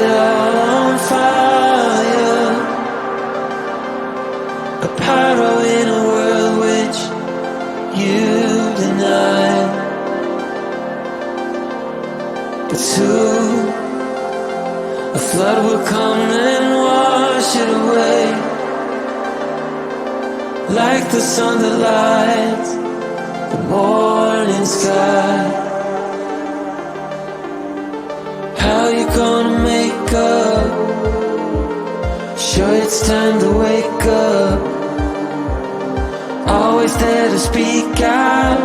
it all on fire. A pyro in a world which you deny. But soon a flood will come and wash it away, like the sun that lights the morning sky. How you gonna make up? Sure it's time to wake up. Always there to speak out,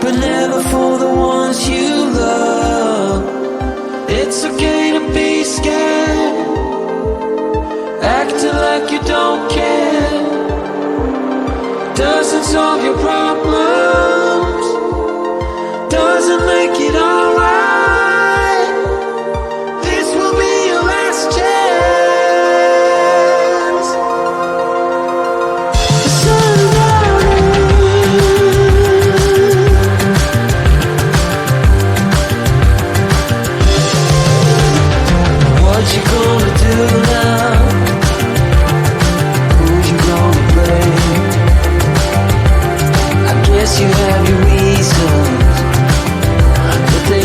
but never for the ones you love. It's okay to be scared, acting like you don't care. Doesn't solve your problems, doesn't make it alright. This will be your last chance. The sun's out. What you gonna do now? Who you gonna blame? I guess you have your reasons, but they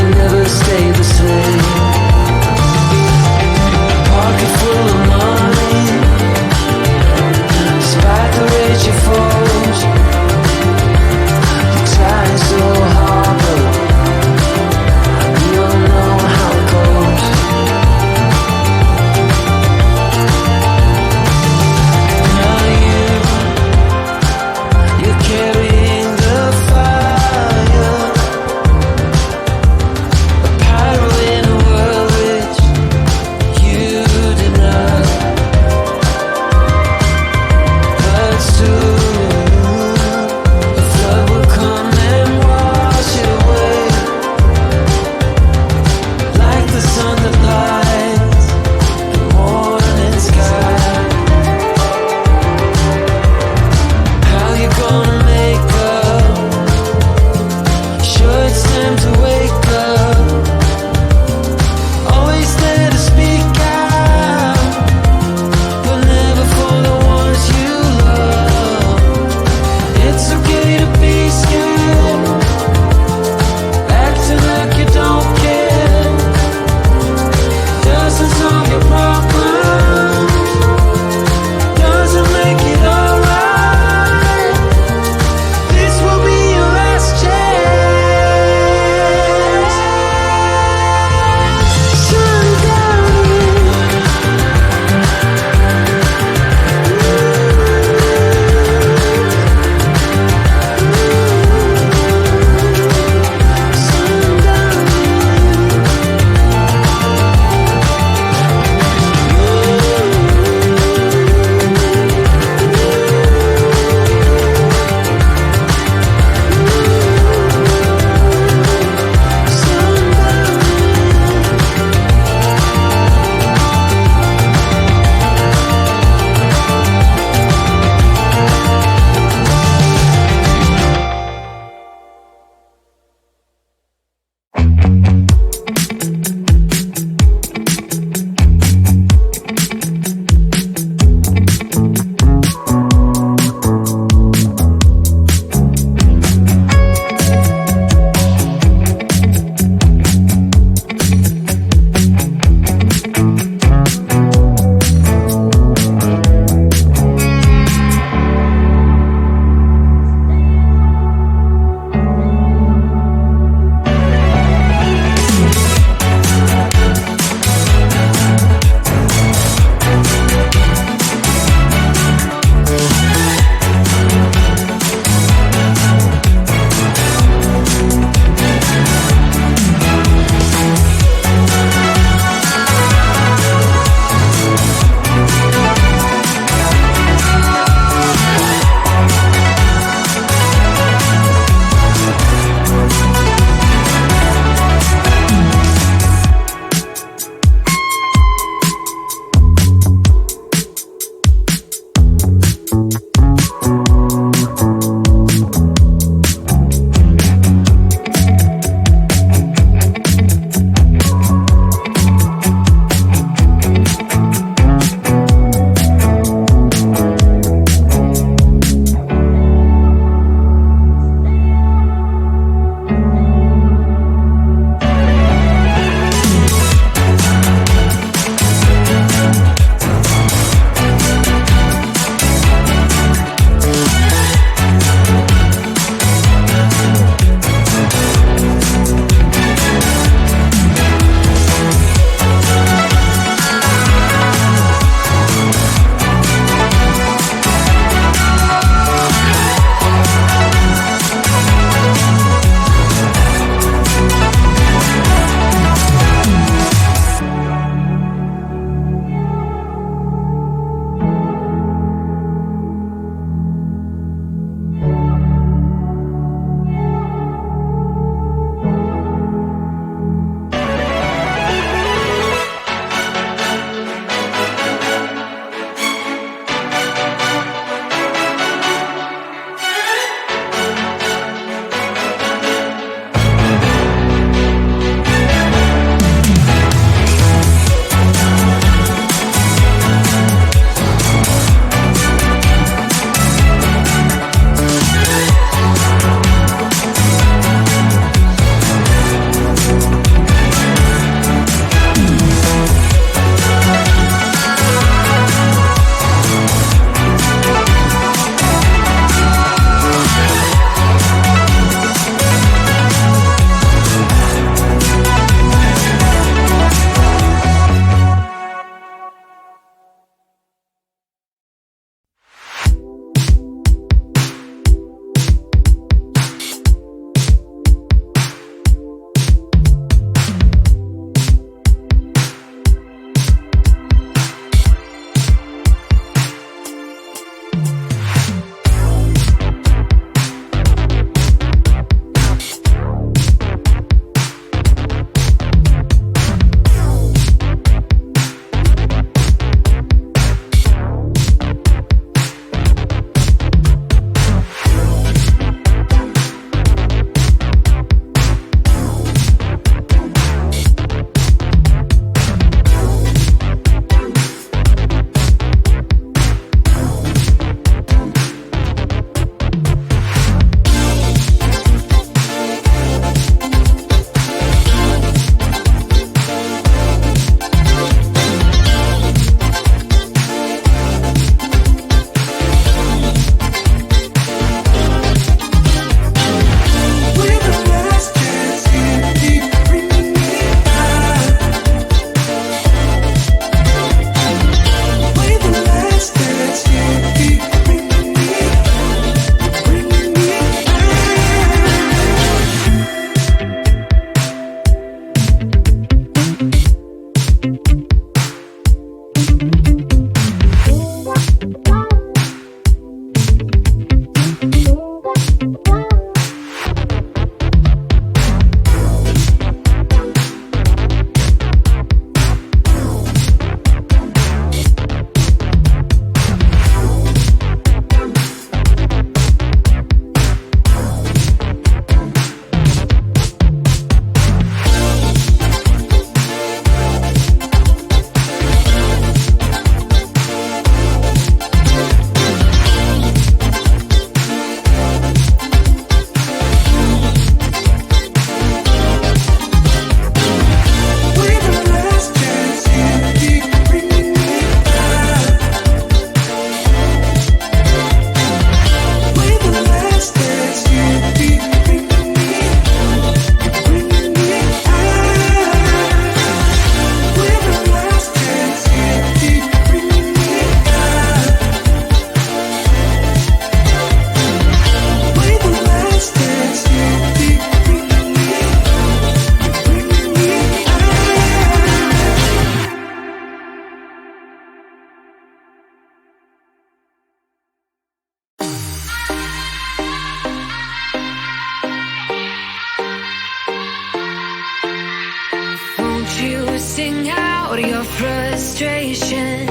out your frustration.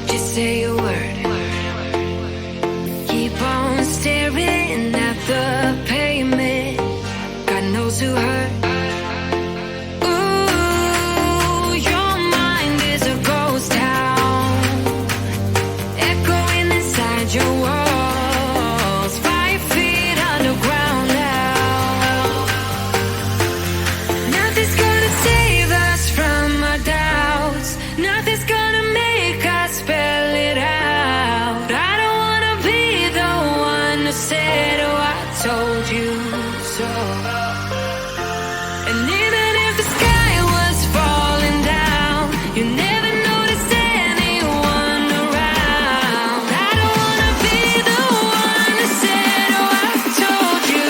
Just say a word. Keep on staring at the pavement. God knows who hurt. Ooh, your mind is a ghost town, echoing inside your walls. 5 feet underground now. Nothing's gonna save us from our doubts. Nothing's gonna make us spell it out. I don't wanna be the one who said, oh, I told you so. And even if the sky was falling down, you never noticed anyone around. I don't wanna be the one who said, oh, I told you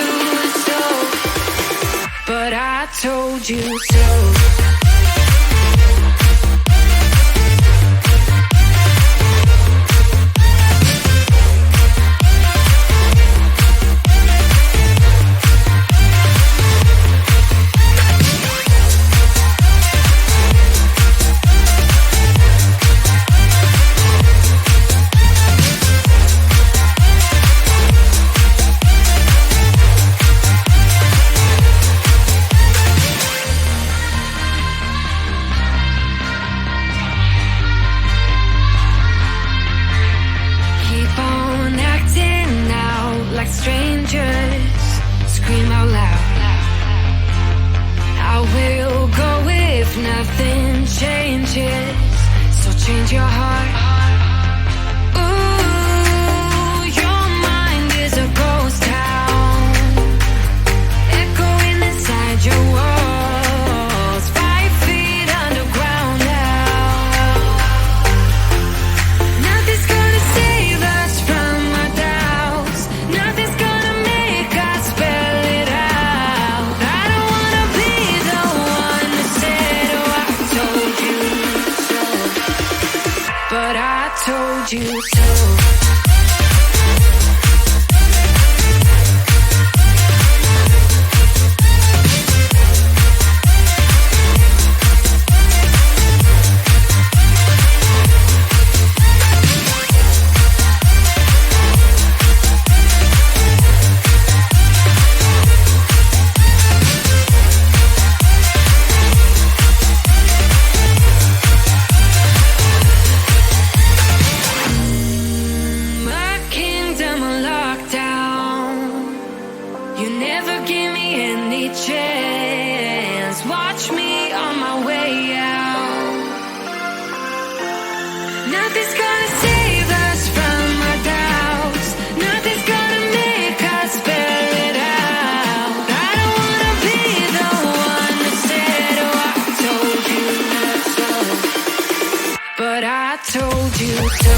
so. But I told you so. Keep on acting out like strangers. Scream out loud. I will go if nothing changes. So change your heart. Ooh, your mind is a ghost town, echoing inside your walls. 5 feet underground now. Nothing's gonna save us from our doubts. Nothing's gonna make us spell it out. I don't wanna be the one who said, oh, I told you so. But I told you so. My kingdom on lockdown. You never give me any chance. Watch me on my way out. Nothing's gonna save us from our doubts. Nothing's gonna make us spell it out. I don't wanna be the one who said, oh, I told you so. But I told you so.